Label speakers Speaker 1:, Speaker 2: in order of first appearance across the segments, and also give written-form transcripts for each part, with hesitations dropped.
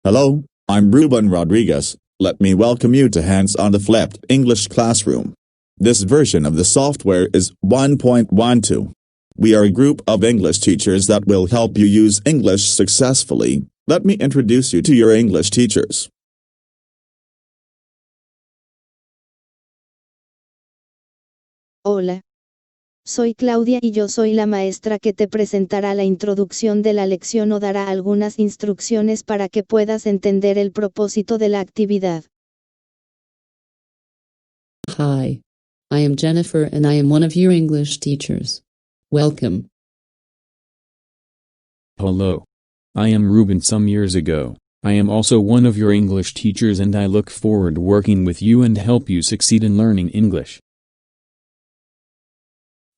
Speaker 1: Hello, I'm Ruben Rodriguez. Let me welcome you to Hands on the Flipped English Classroom. This version of the software is 1.12. We are a group of English teachers that will help you use English successfully. Let me introduce you to your English teachers.
Speaker 2: Hola. Soy Claudia y yo soy la maestra que te presentará la introducción de la lección o dará algunas instrucciones para que puedas entender el propósito de la actividad.
Speaker 3: Hi. I am Jennifer and I am one of your English teachers. Welcome.
Speaker 4: Hello. I am Ruben. Some years ago, I am also one of your English teachers and I look forward to working with you and help you succeed in learning English.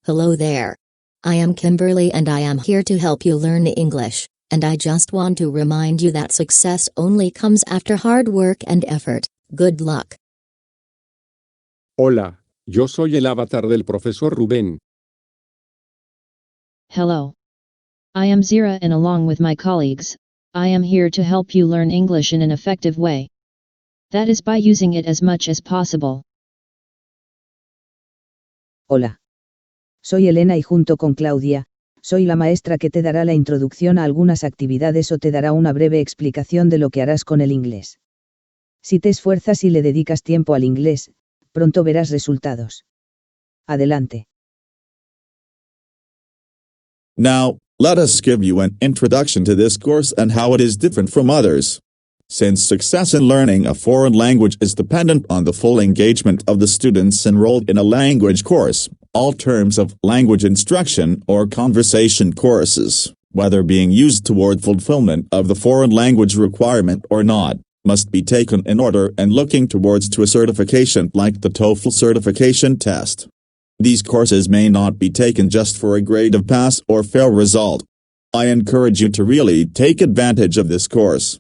Speaker 5: Hello there. I am Kimberly and I am here to help you learn English, and I just want to remind you that success only comes after hard work and effort. Good luck.
Speaker 6: Hola, yo soy el avatar del profesor Rubén.
Speaker 7: Hello. I am Zira and along with my colleagues, I am here to help you learn English in an effective way. That is by using it as much as possible.
Speaker 8: Hola. Soy Elena y junto con Claudia, soy la maestra que te dará la introducción a algunas actividades o te dará una breve explicación de lo que harás con el inglés. Si te esfuerzas y le dedicas tiempo al inglés, pronto verás resultados. Adelante.
Speaker 1: Now, let us give you an introduction to this course and how it is different from others. Since success in learning a foreign language is dependent on the full engagement of the students enrolled in a language course, all terms of language instruction or conversation courses, whether being used toward fulfillment of the foreign language requirement or not, must be taken in order and looking towards to a certification like the TOEFL certification test. These courses may not be taken just for a grade of pass or fail result. I encourage you to really take advantage of this course.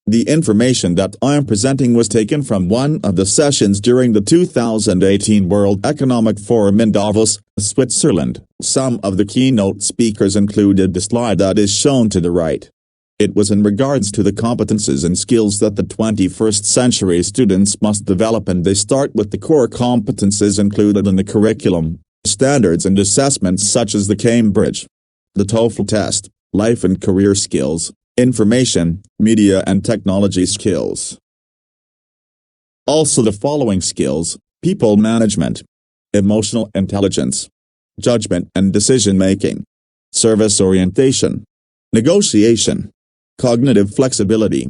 Speaker 1: The information that I am presenting was taken from one of the sessions during the 2018 World Economic Forum in Davos, Switzerland. Some of the keynote speakers included the slide that is shown to the right. It was in regards to the competences and skills that the 21st century students must develop, and they start with the core competences included in the curriculum, standards and assessments such as the Cambridge, the TOEFL test, life and career skills, information, media and technology skills. Also the following skills: people management, emotional intelligence, judgment and decision-making, service orientation, negotiation, cognitive flexibility.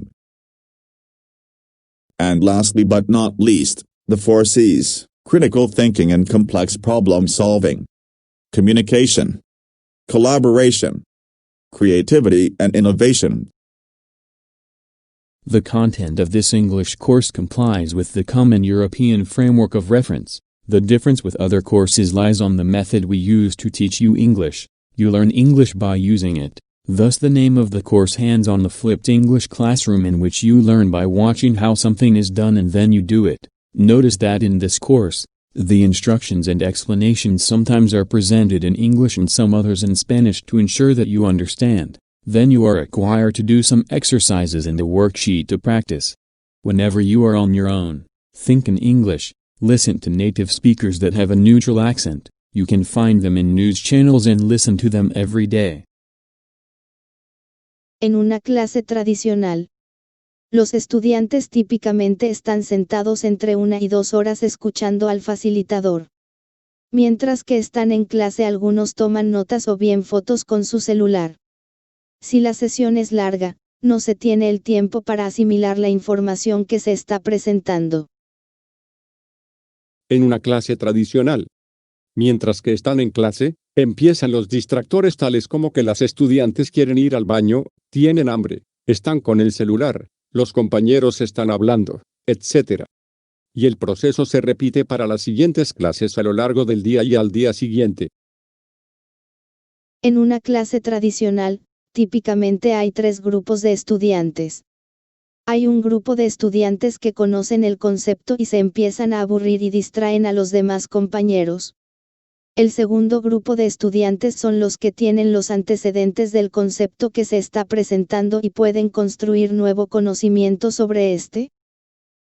Speaker 1: And lastly but not least, the 4 C's, critical thinking and complex problem solving, communication, collaboration, creativity and innovation.
Speaker 4: The content of this English course complies with the Common European Framework of Reference. The difference with other courses lies on the method we use to teach you English. You learn English by using it. Thus the name of the course Hands on the Flipped English Classroom, in which you learn by watching how something is done and then you do it. Notice that in this course, the instructions and explanations sometimes are presented in English and some others in Spanish to ensure that you understand. Then you are required to do some exercises in the worksheet to practice. Whenever you are on your own, think in English, listen to native speakers that have a neutral accent. You can find them in news channels and listen to them every day.
Speaker 2: En una clase tradicional, los estudiantes típicamente están sentados entre 1 y 2 horas escuchando al facilitador. Mientras que están en clase, algunos toman notas o bien fotos con su celular. Si la sesión es larga, no se tiene el tiempo para asimilar la información que se está presentando.
Speaker 6: En una clase tradicional, mientras que están en clase, empiezan los distractores tales como que las estudiantes quieren ir al baño, tienen hambre, están con el celular, los compañeros están hablando, etc. Y el proceso se repite para las siguientes clases a lo largo del día y al día siguiente.
Speaker 2: En una clase tradicional, típicamente hay 3 grupos de estudiantes. Hay un grupo de estudiantes que conocen el concepto y se empiezan a aburrir y distraen a los demás compañeros. El segundo grupo de estudiantes son los que tienen los antecedentes del concepto que se está presentando y pueden construir nuevo conocimiento sobre este.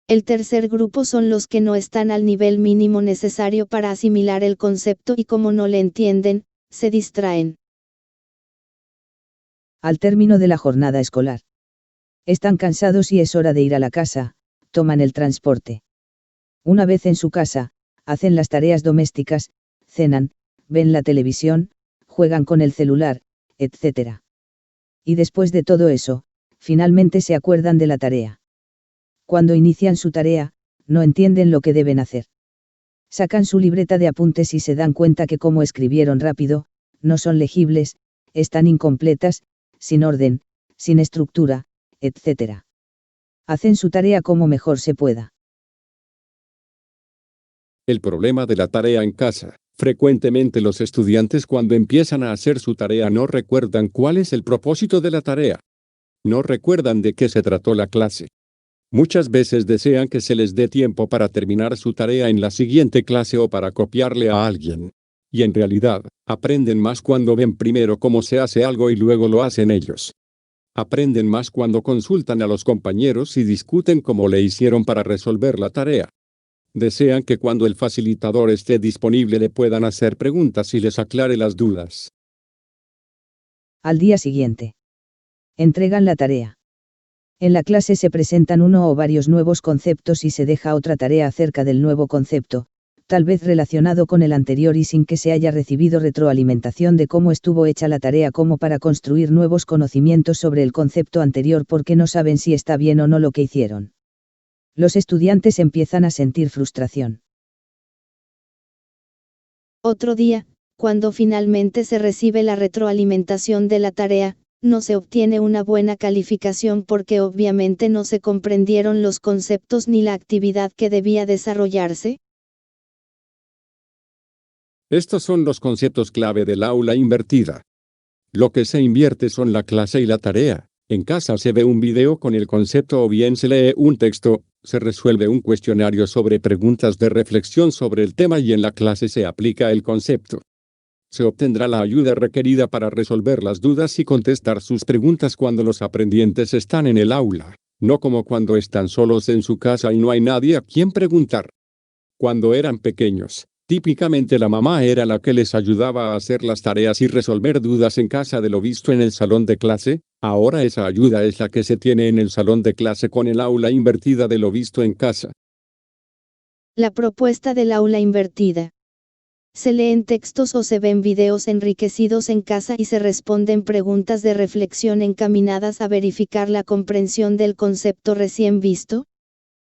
Speaker 2: El tercer grupo son los que no están al nivel mínimo necesario para asimilar el concepto y como no le entienden, se distraen.
Speaker 8: Al término de la jornada escolar. Están cansados y es hora de ir a la casa, toman el transporte. Una vez en su casa, hacen las tareas domésticas, cenan, ven la televisión, juegan con el celular, etc. Y después de todo eso, finalmente se acuerdan de la tarea. Cuando inician su tarea, no entienden lo que deben hacer. Sacan su libreta de apuntes y se dan cuenta que como escribieron rápido, no son legibles, están incompletas, sin orden, sin estructura, etc. Hacen su tarea como mejor se pueda.
Speaker 6: El problema de la tarea en casa. Frecuentemente los estudiantes cuando empiezan a hacer su tarea no recuerdan cuál es el propósito de la tarea. No recuerdan de qué se trató la clase. Muchas veces desean que se les dé tiempo para terminar su tarea en la siguiente clase o para copiarle a alguien. Y en realidad, aprenden más cuando ven primero cómo se hace algo y luego lo hacen ellos. Aprenden más cuando consultan a los compañeros y discuten cómo le hicieron para resolver la tarea. Desean que cuando el facilitador esté disponible le puedan hacer preguntas y les aclare las dudas.
Speaker 8: Al día siguiente. Entregan la tarea. En la clase se presentan uno o varios nuevos conceptos y se deja otra tarea acerca del nuevo concepto, tal vez relacionado con el anterior y sin que se haya recibido retroalimentación de cómo estuvo hecha la tarea como para construir nuevos conocimientos sobre el concepto anterior porque no saben si está bien o no lo que hicieron. Los estudiantes empiezan a sentir frustración.
Speaker 2: Otro día, cuando finalmente se recibe la retroalimentación de la tarea, no se obtiene una buena calificación porque obviamente no se comprendieron los conceptos ni la actividad que debía desarrollarse.
Speaker 6: Estos son los conceptos clave del aula invertida. Lo que se invierte son la clase y la tarea. En casa se ve un video con el concepto o bien se lee un texto, se resuelve un cuestionario sobre preguntas de reflexión sobre el tema y en la clase se aplica el concepto. Se obtendrá la ayuda requerida para resolver las dudas y contestar sus preguntas cuando los aprendientes están en el aula, no como cuando están solos en su casa y no hay nadie a quien preguntar. Cuando eran pequeños, típicamente la mamá era la que les ayudaba a hacer las tareas y resolver dudas en casa de lo visto en el salón de clase. Ahora esa ayuda es la que se tiene en el salón de clase con el aula invertida de lo visto en casa.
Speaker 2: La propuesta del aula invertida. Se leen textos o se ven videos enriquecidos en casa y se responden preguntas de reflexión encaminadas a verificar la comprensión del concepto recién visto.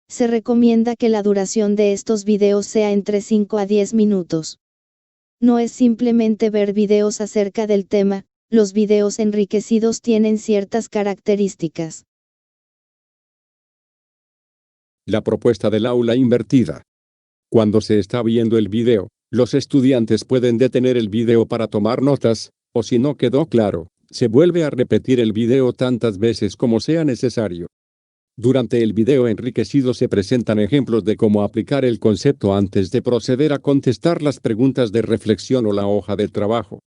Speaker 2: Se recomienda que la duración de estos videos sea entre 5 a 10 minutos. No es simplemente ver videos acerca del tema, los videos enriquecidos tienen ciertas características.
Speaker 6: La propuesta del aula invertida. Cuando se está viendo el video, los estudiantes pueden detener el video para tomar notas, o si no quedó claro, se vuelve a repetir el video tantas veces como sea necesario. Durante el video enriquecido se presentan ejemplos de cómo aplicar el concepto antes de proceder a contestar las preguntas de reflexión o la hoja de trabajo.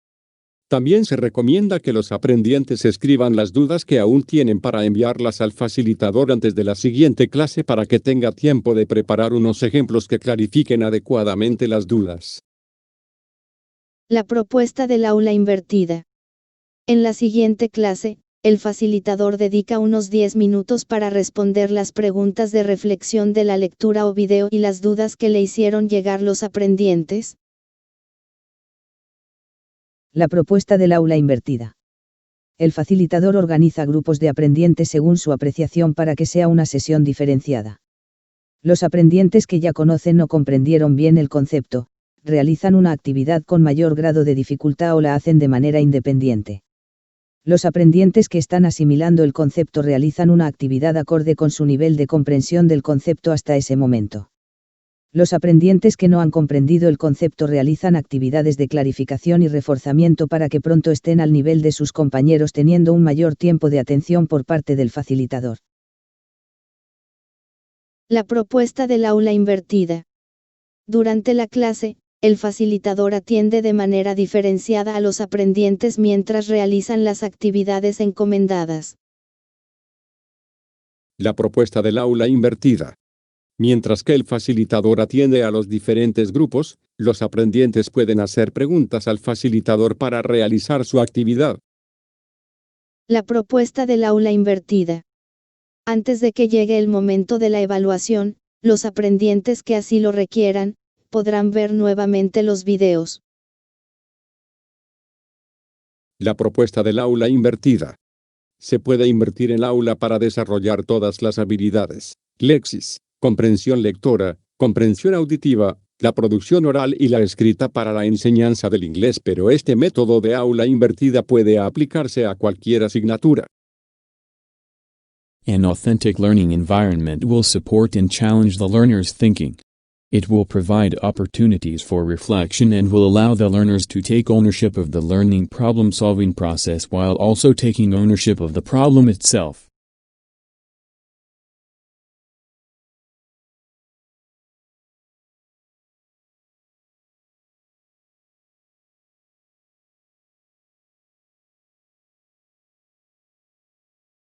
Speaker 6: También se recomienda que los aprendientes escriban las dudas que aún tienen para enviarlas al facilitador antes de la siguiente clase para que tenga tiempo de preparar unos ejemplos que clarifiquen adecuadamente las dudas.
Speaker 2: La propuesta del aula invertida. En la siguiente clase, el facilitador dedica unos 10 minutos para responder las preguntas de reflexión de la lectura o video y las dudas que le hicieron llegar los aprendientes.
Speaker 8: La propuesta del aula invertida. El facilitador organiza grupos de aprendientes según su apreciación para que sea una sesión diferenciada. Los aprendientes que ya conocen o comprendieron bien el concepto, realizan una actividad con mayor grado de dificultad o la hacen de manera independiente. Los aprendientes que están asimilando el concepto realizan una actividad acorde con su nivel de comprensión del concepto hasta ese momento. Los aprendientes que no han comprendido el concepto realizan actividades de clarificación y reforzamiento para que pronto estén al nivel de sus compañeros teniendo un mayor tiempo de atención por parte del facilitador.
Speaker 2: La propuesta del aula invertida. Durante la clase, El facilitador atiende de manera diferenciada a los aprendientes mientras realizan las actividades encomendadas.
Speaker 6: La propuesta del aula invertida. Mientras que el facilitador atiende a los diferentes grupos, los aprendientes pueden hacer preguntas al facilitador para realizar su actividad.
Speaker 2: La propuesta del aula invertida. Antes de que llegue el momento de la evaluación, los aprendientes que así lo requieran, podrán ver nuevamente los videos.
Speaker 6: La propuesta del aula invertida. Se puede invertir el aula para desarrollar todas las habilidades: lexis, comprensión lectora, comprensión auditiva, la producción oral y la escrita para la enseñanza del inglés, pero este método de aula invertida puede aplicarse a cualquier asignatura.
Speaker 4: An authentic learning environment will support and challenge the learner's thinking. It will provide opportunities for reflection and will allow the learners to take ownership of the learning problem-solving process while also taking ownership of the problem itself.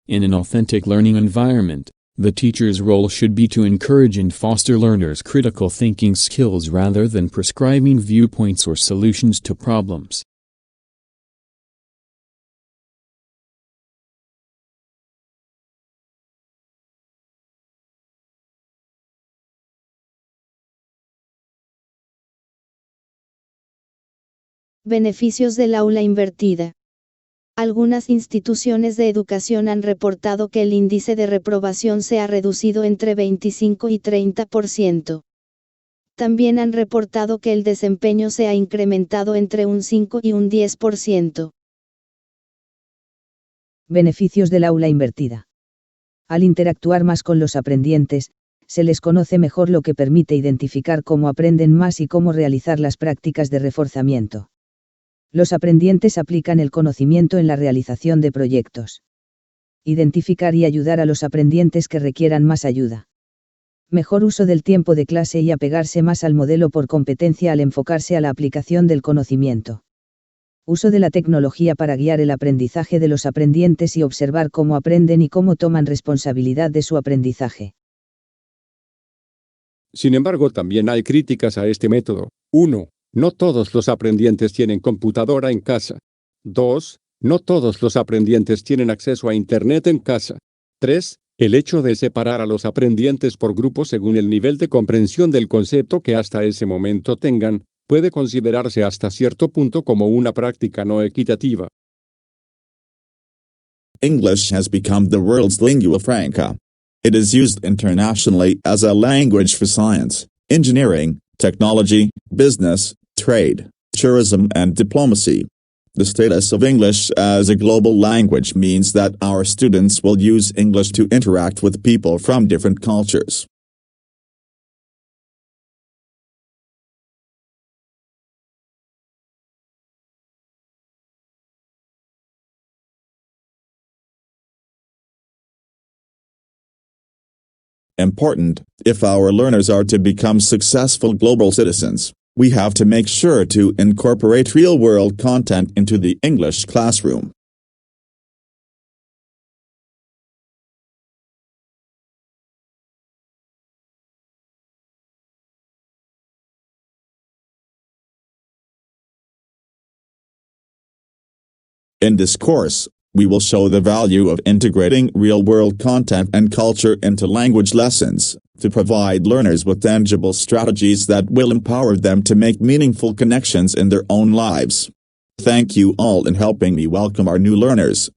Speaker 4: In an authentic learning environment, the teacher's role should be to encourage and foster learners' critical thinking skills rather than prescribing viewpoints or solutions to problems.
Speaker 2: Beneficios del aula invertida. Algunas instituciones de educación han reportado que el índice de reprobación se ha reducido entre 25 y 30%. También han reportado que el desempeño se ha incrementado entre un 5 y un 10%.
Speaker 8: Beneficios del aula invertida. Al interactuar más con los aprendientes, se les conoce mejor, lo que permite identificar cómo aprenden más y cómo realizar las prácticas de reforzamiento. Los aprendientes aplican el conocimiento en la realización de proyectos. Identificar y ayudar a los aprendientes que requieran más ayuda. Mejor uso del tiempo de clase y apegarse más al modelo por competencia al enfocarse a la aplicación del conocimiento. Uso de la tecnología para guiar el aprendizaje de los aprendientes y observar cómo aprenden y cómo toman responsabilidad de su aprendizaje.
Speaker 6: Sin embargo, también hay críticas a este método. 1. No todos los aprendientes tienen computadora en casa. 2. No todos los aprendientes tienen acceso a Internet en casa. 3. El hecho de separar a los aprendientes por grupos según el nivel de comprensión del concepto que hasta ese momento tengan, puede considerarse hasta cierto punto como una práctica no equitativa.
Speaker 1: English has become the world's lingua franca. It is used internationally as a language for science, engineering, technology, business, trade, tourism and diplomacy. The status of English as a global language means that our students will use English to interact with people from different cultures. Important, if our learners are to become successful global citizens, we have to make sure to incorporate real-world content into the English classroom. In this course, we will show the value of integrating real-world content and culture into language lessons, to provide learners with tangible strategies that will empower them to make meaningful connections in their own lives. Thank you all in helping me welcome our new learners.